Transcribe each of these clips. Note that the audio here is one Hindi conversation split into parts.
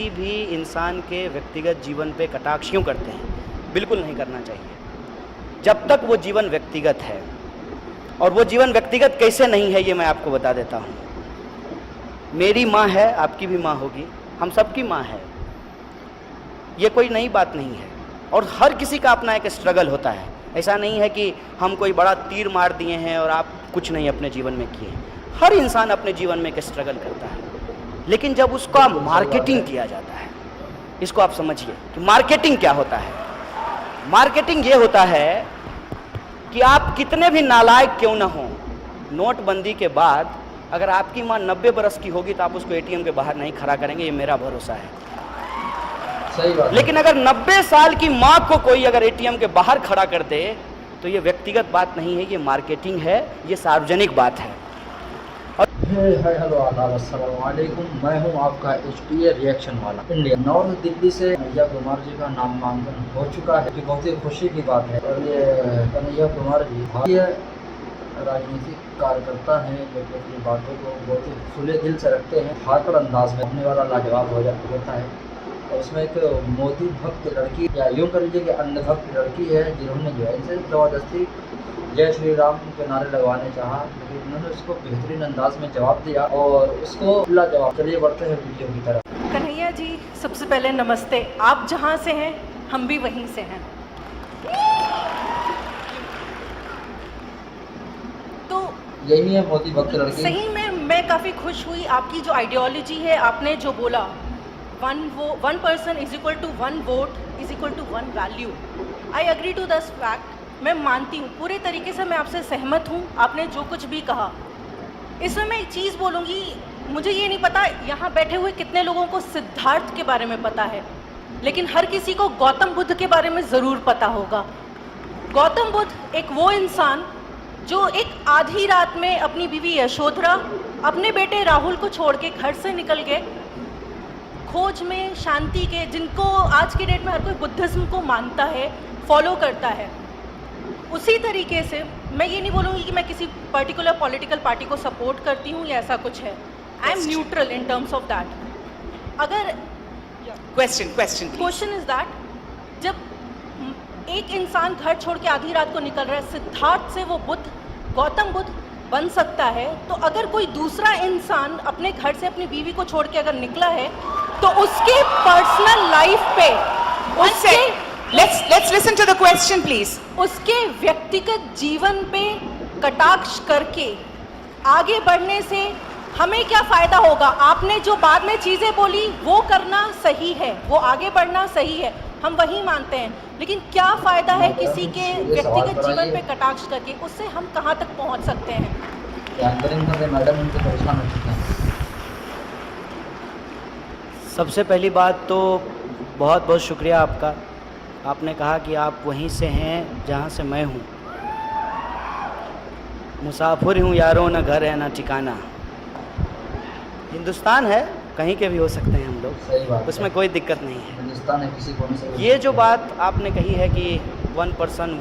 किसी भी इंसान के व्यक्तिगत जीवन पे कटाक्ष क्यों करते हैं? बिल्कुल नहीं करना चाहिए। जब तक वो जीवन व्यक्तिगत है, और वो जीवन व्यक्तिगत कैसे नहीं है ये मैं आपको बता देता हूँ। मेरी माँ है, आपकी भी माँ होगी, हम सबकी माँ है, ये कोई नई बात नहीं है। और हर किसी का अपना एक स्ट्रगल होता है। ऐसा नहीं है कि हम कोई बड़ा तीर मार दिए हैं और आप कुछ नहीं अपने जीवन में किए। हर इंसान अपने जीवन में एक स्ट्रगल करता है, लेकिन जब उसका मार्केटिंग किया जाता है, इसको आप समझिए कि मार्केटिंग क्या होता है। मार्केटिंग ये होता है कि आप कितने भी नालायक क्यों ना हो, नोटबंदी के बाद अगर आपकी माँ 90 बरस की होगी तो आप उसको एटीएम के बाहर नहीं खड़ा करेंगे, ये मेरा भरोसा है। सही बात। लेकिन अगर 90 साल की माँ को कोई अगर एटीएम के बाहर खड़ा कर दे तो ये व्यक्तिगत बात नहीं है, ये मार्केटिंग है, ये सार्वजनिक बात है। हेलो आदाब अस्सलाम वालेकुम, मैं हूं आपका HTA रिएक्शन वाला इंडिया। नॉर्थ दिल्ली से कन्हैया कुमार जी का नामांकन हो चुका है, जो बहुत ही खुशी की बात है। और ये कन्हैया कुमार जी भारतीय राजनीतिक कार्यकर्ता हैं जो कि अपनी बातों को बहुत ही खुले दिल से रखते हैं, हाकड़ अंदाज में होने वाला लाजवाब होता है। और उसमें एक मोदी भक्त लड़की, या यूँ कर लीजिए कि अन्य भक्त लड़की है, जिन्होंने जो है इनसे ज़बरदस्ती जय श्री राम के नारे लगवाने चाहा, लेकिन उन्होंने उसको बेहतरीन अंदाज में जवाब दिया और उसको खुला जवाब। चलिए बढ़ते हैं वीडियो की तरफ। कन्हैया जी, सबसे पहले नमस्ते। आप जहाँ से हैं हम भी वहीं से हैं। तो यही है मोदी भक्त लड़की। सही में मैं काफ़ी खुश हुई। आपकी जो आइडियोलॉजी है, आपने जो बोला, one person is equal to one vote is equal to one value. I agree to this fact. मैं मानती हूँ, पूरे तरीके से मैं आपसे सहमत हूँ, आपने जो कुछ भी कहा। इसमें मैं एक चीज़ बोलूँगी, मुझे ये नहीं पता यहाँ बैठे हुए कितने लोगों को सिद्धार्थ के बारे में पता है, लेकिन हर किसी को गौतम बुद्ध के बारे में ज़रूर पता होगा। गौतम बुद्ध एक वो इंसान जो एक आधी रात में अपनी बीवी यशोधरा, अपने बेटे राहुल को छोड़ के घर से निकल गए खोज में शांति के, जिनको आज की डेट में हर कोई बुद्धिज़्म को मानता है, फॉलो करता है। उसी तरीके से मैं ये नहीं बोलूँगी कि मैं किसी पर्टिकुलर पॉलिटिकल पार्टी को सपोर्ट करती हूँ या ऐसा कुछ है। I am neutral in terms of that. अगर क्वेश्चन इज दैट, जब एक इंसान घर छोड़ के आधी रात को निकल रहा है, सिद्धार्थ से वो बुद्ध, गौतम बुद्ध बन सकता है, तो अगर कोई दूसरा इंसान अपने घर से अपनी बीवी को छोड़ के अगर निकला है तो उसके पर्सनल लाइफ पे, उसके Let's listen to the question, please. उसके व्यक्तिगत जीवन पे कटाक्ष करके आगे बढ़ने से हमें क्या फ़ायदा होगा? आपने जो बाद में चीज़ें बोली वो करना सही है, वो आगे बढ़ना सही है, हम वही मानते हैं, लेकिन क्या फ़ायदा है किसी के व्यक्तिगत जीवन पे कटाक्ष करके? उससे हम कहाँ तक पहुँच सकते हैं? मैडम इनको परेशान हो चुके हैं। सबसे पहली बात तो बहुत बहुत शुक्रिया आपका। आपने कहा कि आप वहीं से हैं जहाँ से मैं हूँ। मुसाफिर हूँ यारों, न घर है न ठिकाना। हिंदुस्तान है, कहीं के भी हो सकते हैं हम लोग, सही बात, उसमें कोई दिक्कत नहीं है। हिंदुस्तान है, किसी कोने से। ये जो बात आपने कही है कि one person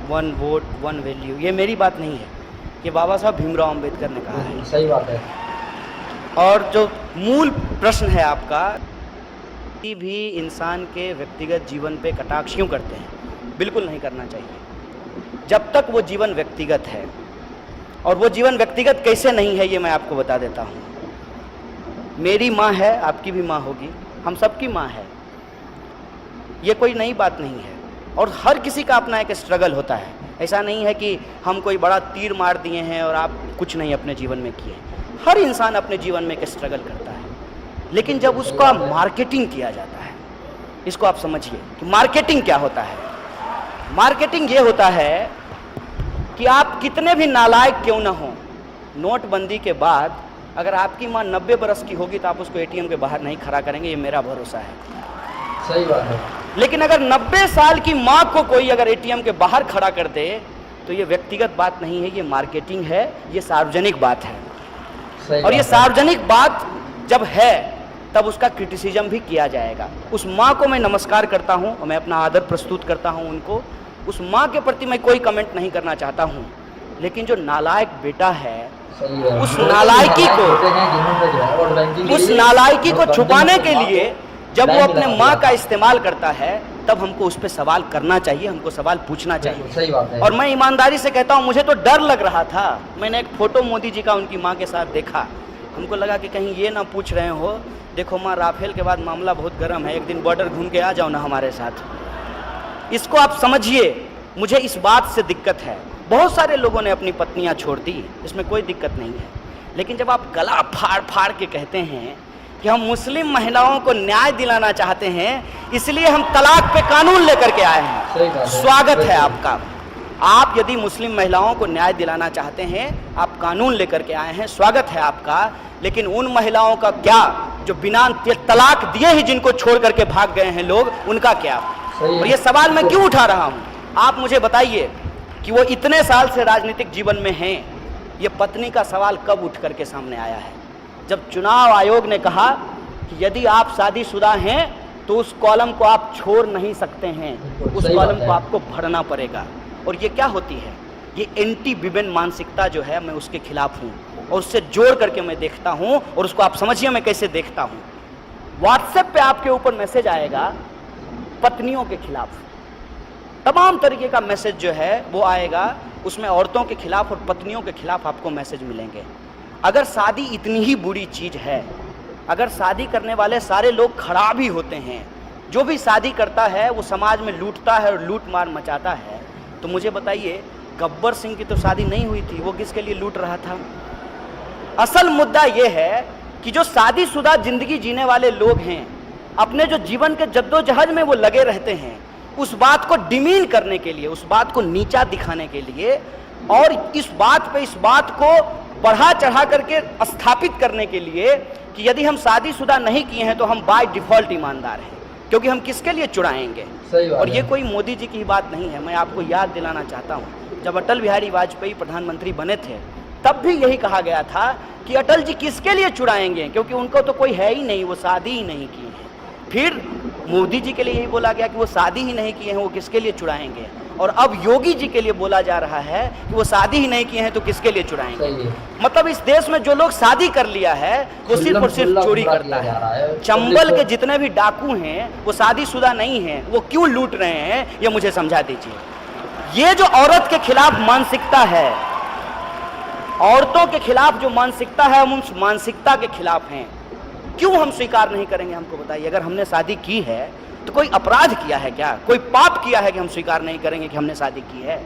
one vote one value, ये मेरी बात नहीं है, ये बाबा साहब भीमराव अम्बेडकर ने कहा है। सही बात है। और जो मूल प्रश्न है आपका, किसी भी इंसान के व्यक्तिगत जीवन पे कटाक्ष क्यों करते हैं? बिल्कुल नहीं करना चाहिए। जब तक वो जीवन व्यक्तिगत है, और वो जीवन व्यक्तिगत कैसे नहीं है ये मैं आपको बता देता हूँ। मेरी माँ है, आपकी भी माँ होगी, हम सबकी माँ है, ये कोई नई बात नहीं है। और हर किसी का अपना एक स्ट्रगल होता है। ऐसा नहीं है कि हम कोई बड़ा तीर मार दिए हैं और आप कुछ नहीं अपने जीवन में किए। हर इंसान अपने जीवन में एक स्ट्रगल करता है, लेकिन जब उसका मार्केटिंग किया जाता है, इसको आप समझिए कि मार्केटिंग क्या होता है। मार्केटिंग ये होता है कि आप कितने भी नालायक क्यों ना हो, नोटबंदी के बाद अगर आपकी माँ 90 बरस की होगी तो आप उसको एटीएम के बाहर नहीं खड़ा करेंगे, ये मेरा भरोसा है। सही बात है। लेकिन अगर 90 साल की माँ को कोई अगर एटीएम के बाहर खड़ा कर दे तो ये व्यक्तिगत बात नहीं है, ये मार्केटिंग है, ये सार्वजनिक बात है। और ये सार्वजनिक बात जब है तब उसका क्रिटिसिज्म भी किया जाएगा। उस माँ को मैं नमस्कार करता हूँ और मैं अपना आदर प्रस्तुत करता हूँ उनको। उस माँ के प्रति मैं कोई कमेंट नहीं करना चाहता हूँ, लेकिन जो नालायक बेटा है, उस नालायकी को छुपाने के लिए जब वो लाइन अपने लगा माँ दिया। का इस्तेमाल करता है तब हमको उस पर सवाल करना चाहिए, हमको सवाल पूछना चाहिए। सही बात है। और मैं ईमानदारी से कहता हूँ, मुझे तो डर लग रहा था। मैंने एक फ़ोटो मोदी जी का उनकी माँ के साथ देखा, हमको लगा कि कहीं ये ना पूछ रहे हो, देखो माँ राफेल के बाद मामला बहुत गर्म है, एक दिन बॉर्डर घूम के आ जाओ ना हमारे साथ। इसको आप समझिए, मुझे इस बात से दिक्कत है। बहुत सारे लोगों ने अपनी पत्नियां छोड़ दी, इसमें कोई दिक्कत नहीं है, लेकिन जब आप गला फाड़ फाड़ के कहते हैं कि हम मुस्लिम महिलाओं को न्याय दिलाना चाहते हैं, इसलिए हम तलाक पे कानून लेकर के आए सही हैं, बात है। स्वागत है बिल्कुल। आपका। आप यदि मुस्लिम महिलाओं को न्याय दिलाना चाहते हैं, आप कानून लेकर के आए हैं, स्वागत है आपका। लेकिन उन महिलाओं का क्या जो बिना तलाक दिए ही जिनको छोड़ करके भाग गए हैं लोग, उनका क्या? सही है। और ये सवाल मैं क्यों उठा रहा हूँ, आप मुझे बताइए कि वो इतने साल से राजनीतिक जीवन में हैं, ये पत्नी का सवाल कब उठ करके सामने आया है? जब चुनाव आयोग ने कहा कि यदि आप शादीशुदा हैं तो उस कॉलम को आप छोड़ नहीं सकते हैं, बिल्कुल, उस सही बात कॉलम है। को आपको भरना पड़ेगा। और ये क्या होती है? ये एंटी विमेन मानसिकता जो है, मैं उसके खिलाफ हूँ और उससे जोड़ करके मैं देखता हूँ। और उसको आप समझिए मैं कैसे देखता हूँ। व्हाट्सएप पे आपके ऊपर मैसेज आएगा पत्नियों के खिलाफ, तमाम तरीके का मैसेज जो है वो आएगा, उसमें औरतों के खिलाफ और पत्नियों के खिलाफ आपको मैसेज मिलेंगे। अगर शादी इतनी ही बुरी चीज़ है, अगर शादी करने वाले सारे लोग खराब ही होते हैं, जो भी शादी करता है वो समाज में लूटता है और लूट मार मचाता है, तो मुझे बताइए गब्बर सिंह की तो शादी नहीं हुई थी, वो किसके लिए लूट रहा था? असल मुद्दा ये है कि जो शादीशुदा जिंदगी जीने वाले लोग हैं, अपने जो जीवन के जद्दोजहद में वो लगे रहते हैं, उस बात को डिमीन करने के लिए, उस बात को नीचा दिखाने के लिए और इस बात को बढ़ा चढ़ा करके स्थापित करने के लिए कि यदि हम शादीशुदा नहीं किए हैं तो हम बाय डिफॉल्ट ईमानदार हैं, क्योंकि हम किसके लिए चुराएंगे? सही बात और ये है। कोई मोदी जी की बात नहीं है। मैं आपको याद दिलाना चाहता हूँ, जब अटल बिहारी वाजपेयी प्रधानमंत्री बने थे तब भी यही कहा गया था कि अटल जी किसके लिए चुराएंगे, क्योंकि उनको तो कोई है ही नहीं, वो शादी ही नहीं की है। फिर मोदी जी के लिए यही बोला गया कि वो शादी ही नहीं किए हैं, वो किसके लिए चुराएंगे। और अब योगी जी के लिए बोला जा रहा है कि वो शादी ही नहीं किए हैं तो किसके लिए चुराएंगे। सही है। मतलब इस देश में जो लोग शादी कर लिया है वो सिर्फ और सिर्फ चोरी करता है। चंबल के जितने भी डाकू हैं वो शादीशुदा नहीं हैं, वो क्यों लूट रहे हैं ये मुझे समझा दीजिए। ये जो औरत के खिलाफ मानसिकता है, औरतों के खिलाफ जो मानसिकता है, हम उस मानसिकता के खिलाफ हैं। क्यों हम स्वीकार नहीं करेंगे? हमको बताइए। अगर हमने शादी की है तो कोई अपराध किया है क्या, कोई पाप किया है कि हम स्वीकार नहीं करेंगे कि हमने शादी की है?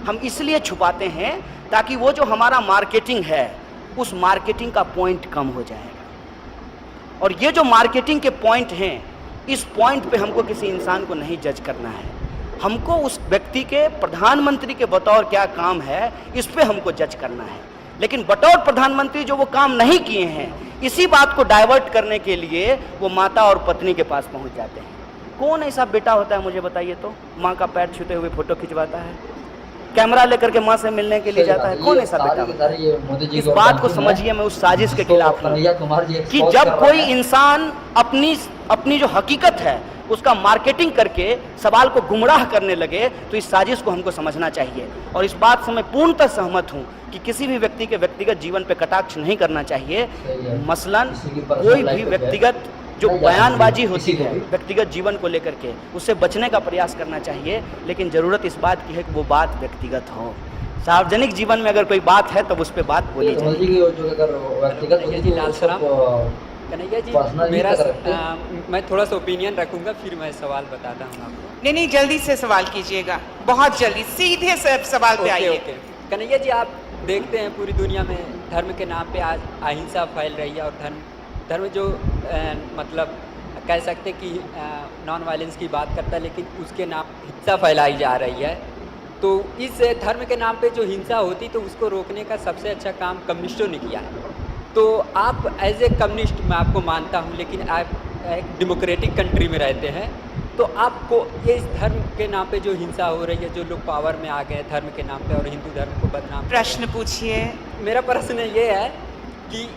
हम इसलिए छुपाते हैं ताकि वो जो हमारा मार्केटिंग है उस मार्केटिंग का पॉइंट कम हो जाएगा। और ये जो मार्केटिंग के पॉइंट हैं, इस पॉइंट पे हमको किसी इंसान को नहीं जज करना है। हमको उस व्यक्ति के, प्रधानमंत्री के बतौर क्या काम है, इस पे हमको जज करना है। लेकिन बतौर प्रधानमंत्री जो वो काम नहीं किए हैं, इसी बात को डाइवर्ट करने के लिए वो माता और पत्नी के पास पहुंच जाते हैं। कौन ऐसा बेटा होता है मुझे बताइए तो, माँ का पैर छूते हुए फोटो खिंचवाता है, कैमरा लेकर के माँ से मिलने के लिए जाता है? कौन ऐसा बेटा होता है? इस बात को समझिए, मैं उस साजिश के खिलाफ हूँ कि जब कोई इंसान अपनी जो हकीकत है उसका मार्केटिंग करके सवाल को गुमराह करने लगे, तो इस साजिश को हमको समझना चाहिए। और इस बात से मैं पूर्णतः सहमत हूँ कि किसी भी व्यक्ति के व्यक्तिगत जीवन पे कटाक्ष नहीं करना चाहिए। मसलन कोई भी व्यक्तिगत जो बयानबाजी होती है व्यक्तिगत जीवन को लेकर के, उससे बचने का प्रयास करना चाहिए। लेकिन ज़रूरत इस बात की है कि वो बात व्यक्तिगत हो। सार्वजनिक जीवन में अगर कोई बात है तब उस पर बात बोली कन्हैया जी, मैं थोड़ा सा ओपिनियन रखूंगा, फिर मैं सवाल बताता हूँ आपको। नहीं, जल्दी से सवाल कीजिएगा, बहुत जल्दी, सीधे से सवाल पे आइए। ओके। कन्हैया जी, आप देखते हैं पूरी दुनिया में धर्म के नाम पे आज अहिंसा फैल रही है, और धर्म जो मतलब कह सकते हैं कि नॉन वायलेंस की बात करता है, लेकिन उसके नाम हिंसा फैलाई जा रही है। तो इस धर्म के नाम पे जो हिंसा होती, तो उसको रोकने का सबसे अच्छा काम कम्युनिस्टों ने किया है। तो आप एज ए कम्युनिस्ट, मैं आपको मानता हूँ, लेकिन आप एक डेमोक्रेटिक कंट्री में रहते हैं, तो आपको ये इस धर्म के नाम पे जो हिंसा हो रही है, जो लोग पावर में आ गए धर्म के नाम पे और हिंदू धर्म को बदनाम, प्रश्न पूछिए। मेरा प्रश्न ये है कि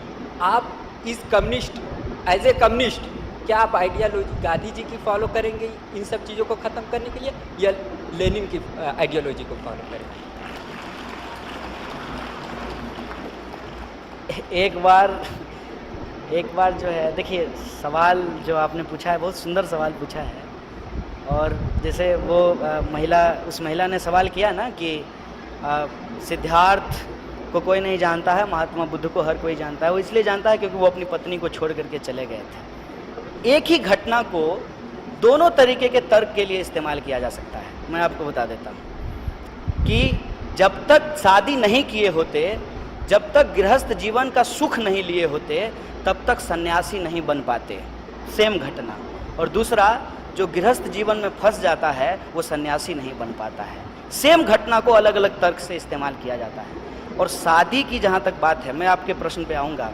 आप इस कम्युनिस्ट, एज ए कम्युनिस्ट, क्या आप आइडियोलॉजी गांधी जी की फॉलो करेंगे इन सब चीज़ों को ख़त्म करने के लिए, या लेनिन की आइडियोलॉजी को फॉलो करेंगे? एक बार एक बार जो है देखिए, सवाल जो आपने पूछा है बहुत सुंदर सवाल पूछा है। और जैसे वो उस महिला ने सवाल किया ना कि सिद्धार्थ को कोई नहीं जानता है, महात्मा बुद्ध को हर कोई जानता है। वो इसलिए जानता है क्योंकि वो अपनी पत्नी को छोड़ करके चले गए थे। एक ही घटना को दोनों तरीके के तर्क के लिए इस्तेमाल किया जा सकता है। मैं आपको बता देता हूँ कि जब तक शादी नहीं किए होते, जब तक गृहस्थ जीवन का सुख नहीं लिए होते, तब तक सन्यासी नहीं बन पाते। सेम घटना। और दूसरा, जो गृहस्थ जीवन में फंस जाता है वो सन्यासी नहीं बन पाता है। सेम घटना को अलग अलग तर्क से इस्तेमाल किया जाता है। और शादी की जहाँ तक बात है, मैं आपके प्रश्न पे आऊँगा,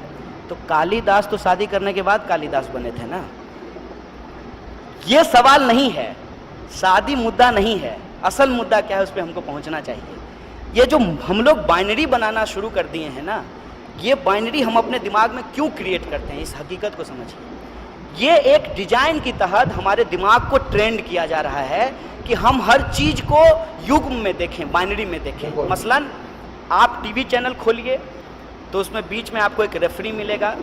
तो कालिदास तो शादी करने के बाद कालिदास बने थे ना। ये सवाल नहीं है, शादी मुद्दा नहीं है। असल मुद्दा क्या है उस पर हमको पहुँचना चाहिए। ये जो हम लोग बाइनरी बनाना शुरू कर दिए हैं ना, ये बाइनरी हम अपने दिमाग में क्यों क्रिएट करते हैं, इस हकीकत को समझिए। ये एक डिजाइन की तहत हमारे दिमाग को ट्रेंड किया जा रहा है कि हम हर चीज को युग्म में देखें, बाइनरी में देखें। मसलन आप टीवी चैनल खोलिए तो उसमें बीच में आपको एक रेफरी मिलेगा।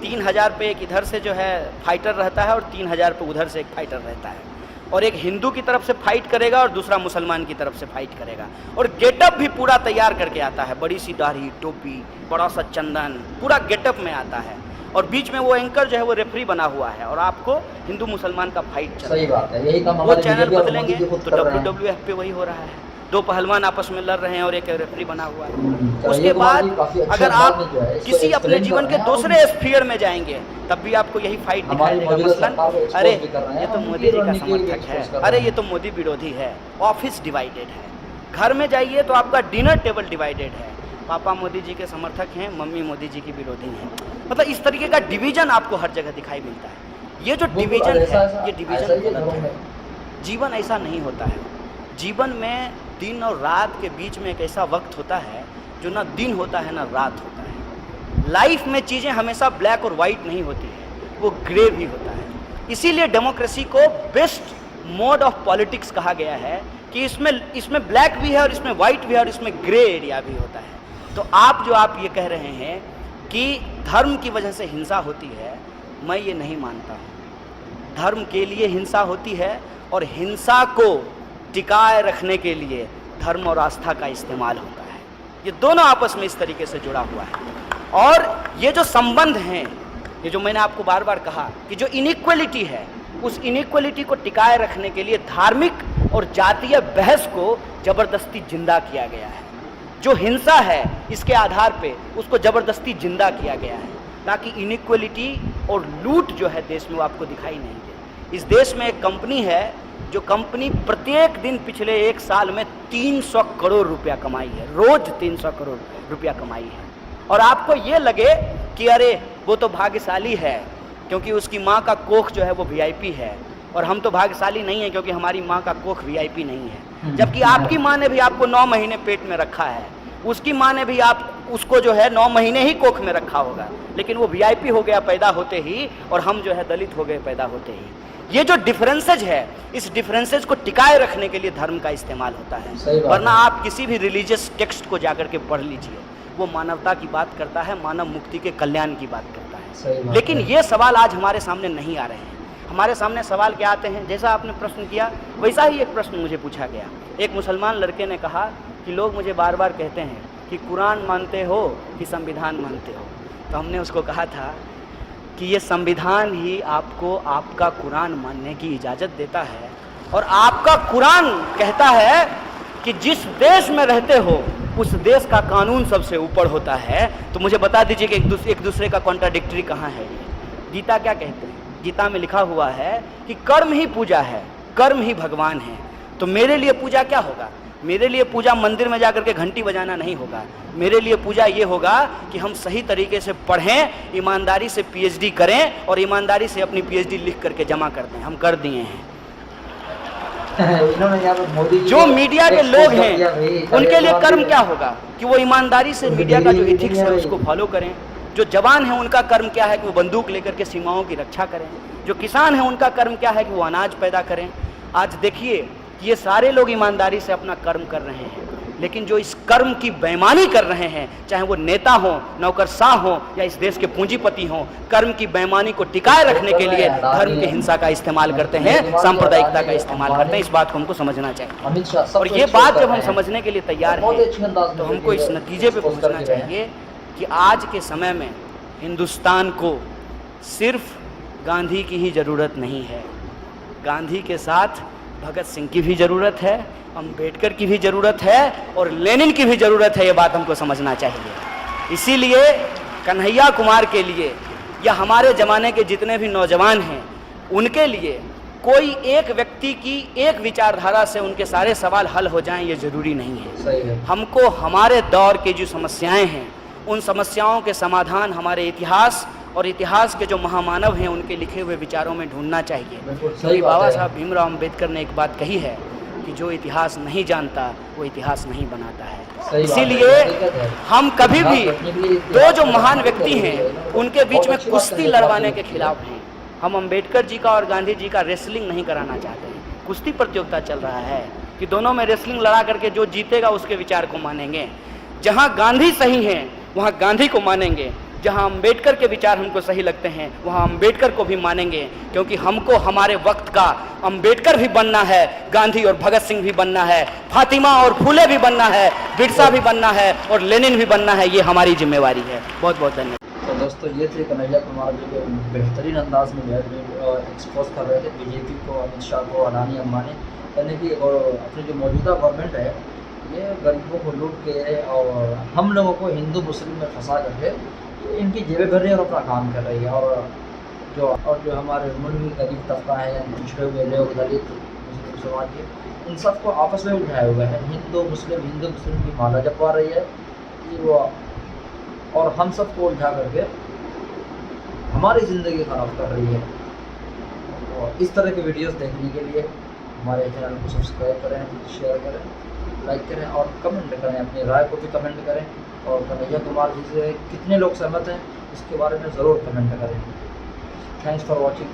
3000 पे एक इधर से जो है फाइटर रहता है और 3000 पे उधर से एक फाइटर रहता है। और एक हिंदू की तरफ से फाइट करेगा और दूसरा मुसलमान की तरफ से फाइट करेगा। और गेटअप भी पूरा तैयार करके आता है, बड़ी सी दाढ़ी, टोपी, बड़ा सा चंदन, पूरा गेटअप में आता है। और बीच में वो एंकर जो है वो रेफरी बना हुआ है और आपको हिंदू मुसलमान का फाइट चल रहा है। सही बात है, यही काम वो हमारे चैनल बीजेपी और बदलेंगे मोदी जी खुद तो कर रहे हैं। WWF पे वही हो रहा है। दो पहलवान आपस में लड़ रहे हैं और एक रेफरी बना हुआ है। तो उसके ये बाद हमारी काफी अच्छी अगर बात आप है जो है, इसको किसी अपने explain जीवन कर के रहे हैं दूसरे स्फीयर में जाएंगे तब भी आपको यही फाइट दिखाई हमारी देगा। मौजूदा मसलन सरकार को expose अरे भी कर रहे हैं, ये तो उनकी मोदी जी का रणनीति भी समर्थक expose कर है, रहे अरे हैं। ये तो मोदी विरोधी है। ऑफिस डिवाइडेड है, घर में जाइए तो आपका डिनर टेबल डिवाइडेड है। पापा मोदी जी के समर्थक हैं, मम्मी मोदी जी की विरोधी हैं। मतलब इस तरीके का डिवीजन आपको हर जगह दिखाई मिलता है। ये जो डिवीजन है, ये डिवीजन गलत है। जीवन ऐसा नहीं होता है। जीवन में दिन और रात के बीच में एक ऐसा वक्त होता है जो ना दिन होता है ना रात होता है। लाइफ में चीज़ें हमेशा ब्लैक और वाइट नहीं होती है, वो ग्रे भी होता है। इसीलिए डेमोक्रेसी को बेस्ट मोड ऑफ पॉलिटिक्स कहा गया है कि इसमें ब्लैक भी है और इसमें वाइट भी है और इसमें ग्रे एरिया भी होता है। तो आप ये कह रहे हैं कि धर्म की वजह से हिंसा होती है, मैं ये नहीं मानता हूँ। धर्म के लिए हिंसा होती है और हिंसा को टिकाए रखने के लिए धर्म और आस्था का इस्तेमाल होता है। ये दोनों आपस में इस तरीके से जुड़ा हुआ है। और ये जो संबंध हैं, ये जो मैंने आपको बार बार कहा कि जो इनइक्वलिटी है, उस इनइक्वलिटी को टिकाए रखने के लिए धार्मिक और जातीय बहस को जबरदस्ती जिंदा किया गया है। जो हिंसा है इसके आधार पे उसको जबरदस्ती जिंदा किया गया है ताकि इनइक्वलिटी और लूट जो है देश में वो आपको दिखाई नहीं दे। इस देश में एक कंपनी है जो कंपनी प्रत्येक दिन पिछले 1 साल में 300 करोड़ रुपया कमाई है, रोज 300 करोड़ रुपया कमाई है। और आपको ये लगे कि अरे वो तो भाग्यशाली है क्योंकि उसकी माँ का कोख जो है वो VIP है और हम तो भाग्यशाली नहीं है क्योंकि हमारी माँ का कोख VIP नहीं है। जबकि आपकी माँ ने भी आपको 9 महीने पेट में रखा है, उसकी माँ ने भी उसको जो है 9 महीने ही कोख में रखा होगा, लेकिन वो VIP हो गया पैदा होते ही और हम जो है दलित हो गए पैदा होते ही। ये जो डिफरेंसेज है, इस डिफरेंसेज को टिकाए रखने के लिए धर्म का इस्तेमाल होता है। वरना आप किसी भी रिलीजियस टेक्स्ट को जाकर के पढ़ लीजिए, वो मानवता की बात करता है, मानव मुक्ति के कल्याण की बात करता है। लेकिन ये सवाल आज हमारे सामने नहीं आ रहे हैं। हमारे सामने सवाल क्या आते हैं, जैसा आपने प्रश्न किया वैसा ही एक प्रश्न मुझे पूछा गया। एक मुसलमान लड़के ने कहा कि लोग मुझे बार बार कहते हैं कि कुरान मानते हो कि संविधान मानते हो। तो हमने उसको कहा था कि ये संविधान ही आपको आपका कुरान मानने की इजाज़त देता है और आपका कुरान कहता है कि जिस देश में रहते हो उस देश का कानून सबसे ऊपर होता है। तो मुझे बता दीजिए कि एक दूसरे का कॉन्ट्राडिक्टरी कहाँ है। गीता क्या कहते हैं? गीता में लिखा हुआ है कि कर्म ही पूजा है, कर्म ही भगवान है। तो मेरे लिए पूजा क्या होगा? मेरे लिए पूजा मंदिर में जाकर के घंटी बजाना नहीं होगा। मेरे लिए पूजा ये होगा कि हम सही तरीके से पढ़ें, ईमानदारी से PhD करें और ईमानदारी से अपनी PhD लिख करके जमा कर दें। हम कर दिए हैं। जो मीडिया के लोग हैं उनके लिए कर्म क्या होगा कि वो ईमानदारी से मीडिया का जो एथिक्स है उसको फॉलो करें। जो जवान है उनका कर्म क्या है कि वो बंदूक लेकर के सीमाओं की रक्षा करें। जो किसान है उनका कर्म क्या है कि वो अनाज पैदा करें। आज देखिए कि ये सारे लोग ईमानदारी से अपना कर्म कर रहे हैं, लेकिन जो इस कर्म की बेईमानी कर रहे हैं, चाहे वो नेता हो, नौकरशाह हो या इस देश के पूंजीपति हो, कर्म की बेईमानी को टिकाए रखने के लिए धर्म की हिंसा का इस्तेमाल करते हैं, सांप्रदायिकता का इस्तेमाल करते हैं। इस बात को हमको समझना चाहिए। अमित शाह और ये बात जब हम समझने के लिए तैयार हैं तो हमको इस नतीजे पे पहुंचना चाहिए कि आज के समय में हिंदुस्तान को सिर्फ गांधी की ही ज़रूरत नहीं है, गांधी के साथ भगत सिंह की भी ज़रूरत है, अंबेडकर की भी ज़रूरत है और लेनिन की भी ज़रूरत है। ये बात हमको समझना चाहिए। इसीलिए कन्हैया कुमार के लिए या हमारे ज़माने के जितने भी नौजवान हैं उनके लिए कोई एक व्यक्ति की एक विचारधारा से उनके सारे सवाल हल हो जाएं ये ज़रूरी नहीं है। सही है। हमको हमारे दौर की जो समस्याएं हैं उन समस्याओं के समाधान हमारे इतिहास और इतिहास के जो महामानव हैं उनके लिखे हुए विचारों में ढूंढना चाहिए। क्योंकि बाबा साहब भीमराव अम्बेडकर ने एक बात कही है कि जो इतिहास नहीं जानता वो इतिहास नहीं बनाता है। इसीलिए हम कभी भी दो जो महान व्यक्ति हैं उनके बीच में कुश्ती लड़वाने के खिलाफ हैं। हम अम्बेडकर जी का और गांधी जी का रेसलिंग नहीं कराना चाहते हैं। कुश्ती प्रतियोगिता चल रहा है कि दोनों में रेसलिंग लड़ा करके जो जीतेगा उसके विचार को मानेंगे। जहाँ गांधी सही हैं वहाँ गांधी को मानेंगे, जहाँ अम्बेडकर के विचार हमको सही लगते हैं वहाँ अम्बेडकर को भी मानेंगे। क्योंकि हमको हमारे वक्त का अम्बेडकर भी बनना है, गांधी और भगत सिंह भी बनना है, फातिमा और फूले भी बनना है, बिरसा भी बनना है और लेनिन भी बनना है। ये हमारी जिम्मेवारी है। बहुत बहुत धन्यवाद। तो दोस्तों ये थे कन्हैया कुमार जी के बेहतरीन अंदाज में जो है एक्सपोज कर रहे थे बीजेपी को, अमित शाह को, अडानी अंबानी, यानी कि अपनी जो मौजूदा गवर्नमेंट है ये गरीबों को लूट के और हम लोगों को हिंदू मुस्लिम में फंसा करके इनकी जेबें भर रही है और अपना काम कर रही है। और जो हमारे मुल्क में गरीब तबका है, पिछड़े हुए लोग, दलित, मुस्लिम समाज के, इन सबको आपस में उठाया हुआ है। हिंदू मुस्लिम की माला जपवा रही है कि वो, और हम सबको उठा करके हमारी ज़िंदगी ख़राब कर रही है। और इस तरह के वीडियोस देखने के लिए हमारे चैनल को सब्सक्राइब करें, शेयर करें, लाइक करें और कमेंट करें। अपनी राय को भी कमेंट करें और कन्हैया कुमार जी से कितने लोग सहमत हैं इसके बारे में ज़रूर कमेंट करें। Thanks for watching.